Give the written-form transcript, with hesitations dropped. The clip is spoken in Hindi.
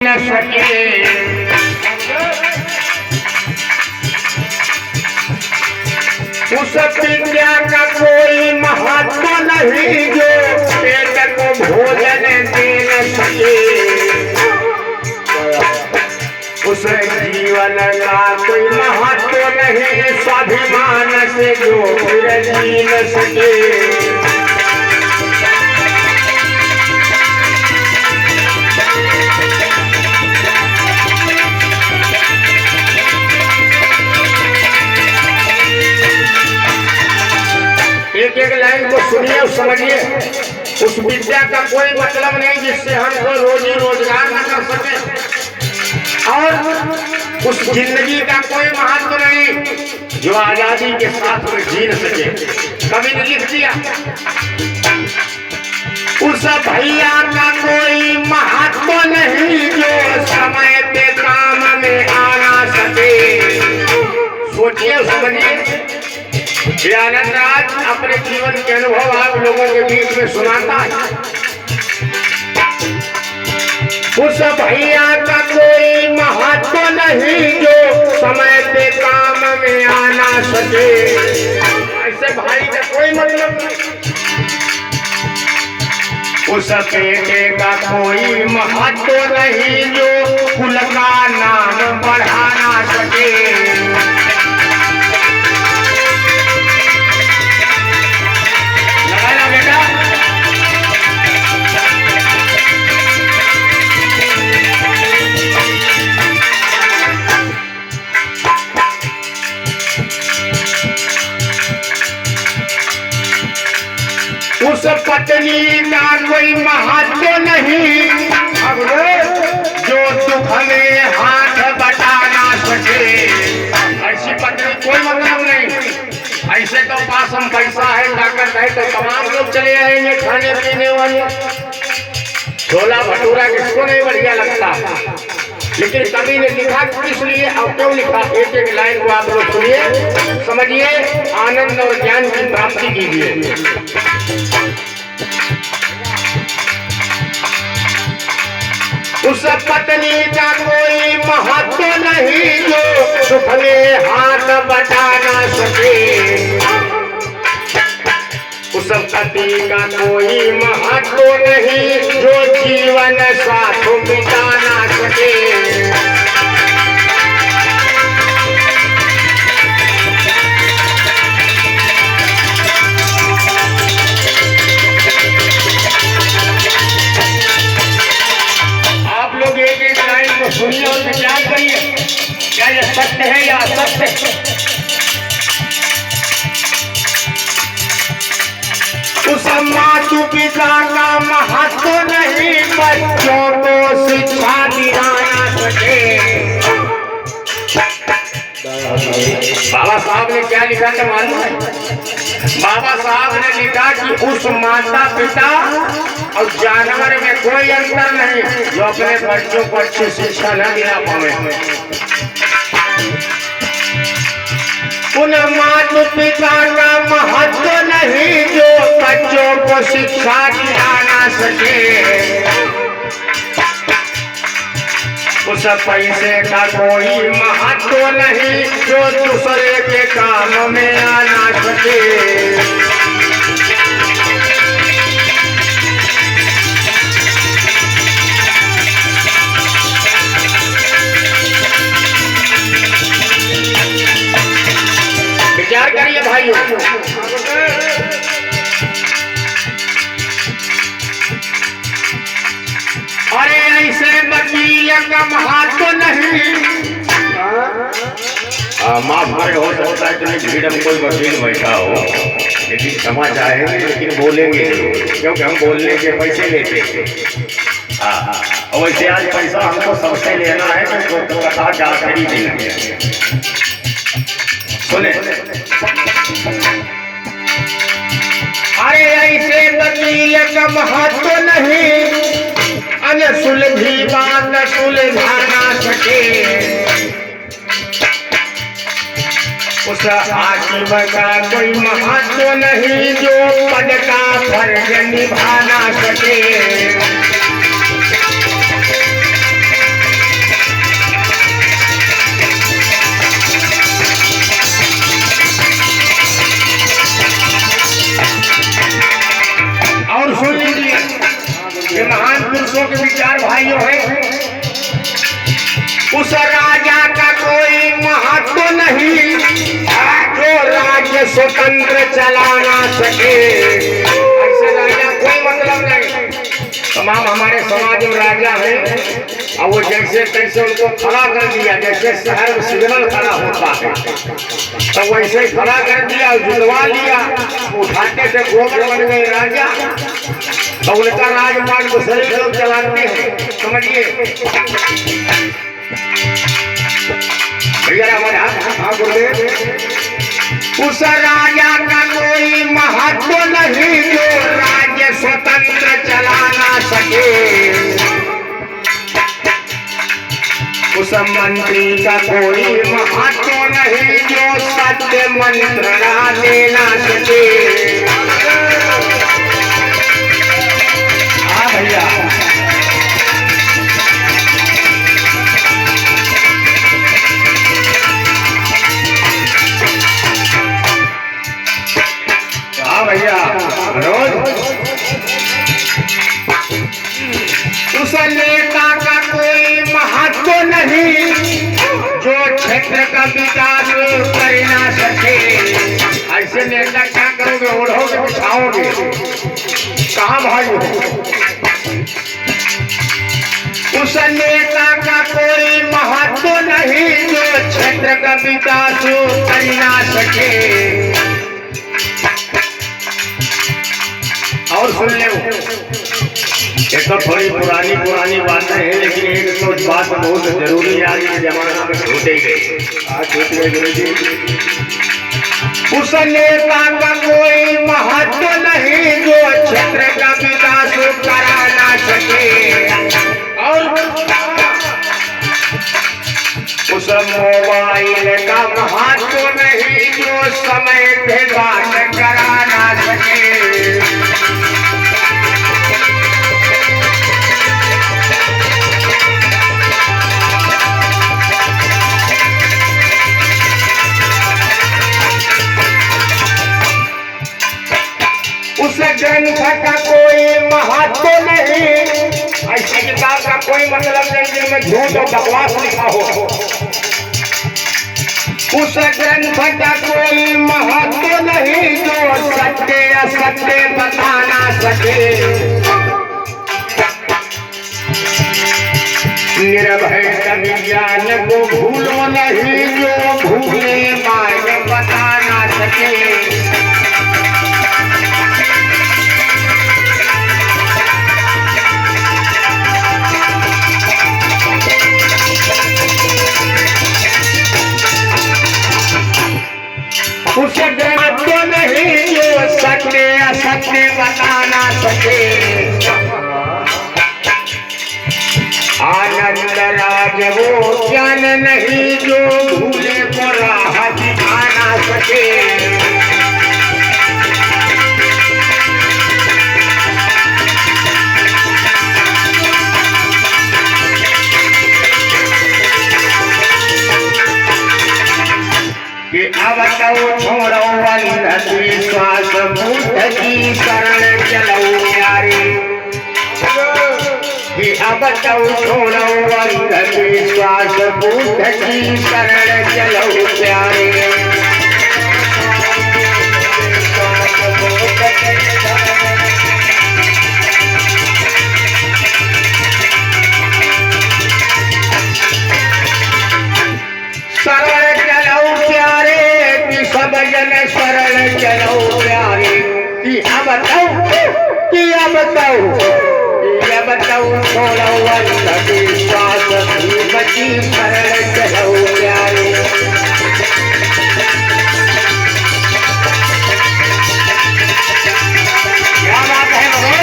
न सके। उस विद्या का कोई महत्व नहीं जो पेट को भोजन दे न सके। उस जीवन का कोई महत्व नहीं स्वाभिमान से जो फिर जी न सके। एक एक लाइन को सुनिए और समझिए। उस विद्या का कोई मतलब नहीं जिससे हमको रोजी रोजगार न कर सके, और उस जिंदगी का कोई महत्व नहीं जो आजादी के साथ में जी न सके। कवि ने लिख दिया, उस भैया का कोई महत्व नहीं जो समय पे काम में आना सके। सोचिए समझिए। आनंद राज अपने जीवन के अनुभव आप लोगों के बीच में सुनाता है। उस भैया का कोई महत्व नहीं जो समय पे काम में आना सके। ऐसे भाई का कोई मतलब नहीं। उस बेटे का कोई महत्व नहीं जो कुल का नाम बढ़ाना सके। उस पत्नी का कोई महत्व नहीं जो दुख में हाथ बटाना सके। ऐसी पत्नी कोई मतलब नहीं। ऐसे तो पास हम पैसा है ताकत है तो तमाम लोग चले आएंगे खाने पीने वाले। छोला भटूरा किसको नहीं बढ़िया लगता, लेकिन कवि ने लिखा किस लिए और क्यों लिखा। एक एक लाइन को आप लोग सुनिए, समझिए, आनंद और ज्ञान की प्राप्ति कीजिए। उस पत्नी का कोई महत्व नहीं जो सुख में हाथ बटाना सके। उस पति का कोई महत्व नहीं जो जीवन साथ बिताना सके। सुनिए और विचार करिए, क्या यह सत्य है या असत्य है। उस मातु पिता का महत्व नहीं बच्चों को शिक्षा दिलाना सके। बाबा साहब ने क्या लिखा था मालूम है? बाबा साहब ने लिखा कि उस माता पिता और जानवर में कोई अंतर नहीं जो अपने बच्चों को अच्छी शिक्षा न दिला पाए। उन माता पिता का महत्व नहीं जो बच्चों को शिक्षा दिलाना सके। उस पैसे का कोई महत्व नहीं जो दूसरे के काम में आना सके। विचार करिए भाइयों। अरे ऐसे वकील का महत्व नहीं। माफ करे, हो सकता है कि भीड़ में कोई वकील बैठा हो, लेकिन क्षमा चाहेंगे, लेकिन बोलेंगे क्योंकि हम बोलने के पैसे लेते हैं। और वैसे आज पैसा हमको सबसे लेना है तो कथा जा खड़ी नहीं। सुने, अरे ऐसे वकील का महत्व नहीं सुलझी बात सुलझाना सके। उस हाकिम का कोई महत्व नहीं जो पद का फर्ज निभाना सके। स्वतंत्र चला ना सके। ऐसे राजा कोई मतलब नहीं। तमाम हमारे समाज में राजा है और वो जैसे तैसे उनको खड़ा कर दिया, जैसे शहर में सिग्नल खड़ा होता है तो वैसे खड़ा कर दिया, जुड़वा लिया, उठाते से गोबर बन गए राजा। तो उनका राजपाट दूसरे लोग चलाते हैं, समझिए भैया हमारे। हाँ गुरुदेव। उस राजा का कोई महत्व नहीं जो राज्य स्वतंत्र चला ना सके। उस मंत्री का कोई महत्व नहीं जो सत्य मंत्रणा दे ना सके। हाँ भैया। भैया उस नेता का कोई महत्व नहीं जो क्षेत्र का विकास कर ना सके। ऐसे नेता क्या करोगे, ओढ़ोगे बिछाओगे, कहाँ भाई हो। उस नेता का कोई महत्व नहीं जो क्षेत्र का विकास कर ना सके। और सुन ले, ये तो थोड़ी पुरानी बातें हैं, लेकिन एक तो बात बहुत जरूरी आज के जमाने में छूटे गए। आज छूट गए गुरु जी। उस नेता का कोई महत्व नहीं जो क्षेत्र का विकास करा ना सके। और उस मोबाइल का महत्व नहीं जो समय पे बात करा ना सके। उस ग्रंथ का कोई महत्व नहीं, ऐसी किताब का कोई मतलब नहीं जिनमें झूठ और बकवास लिखा हो। उस ग्रंथ का कोई महत्व नहीं जो सत्य असत्य बता ना सके। निर्भय विज्ञान को भूलो नहीं जो भूले मार्ग बता ना सके। उस महत्व नहीं जो सत्य असत्य बता ना सके। आनंद राज वो ज्ञान नहीं जो भूले को राह दिखा ना सके। कि अब तो छोड़ो अंधविश्वास, बुद्ध की शरण चलो प्यारे। कि अब तो छोड़ो अंधविश्वास, बुद्ध की शरण चलो प्यारे। शरण चलो प्यारे कि सब जन शरण चलो प्यारे। कि अब तो छोड़ो अंधविश्वास, बची शरण चलो प्यारे। क्या बात है।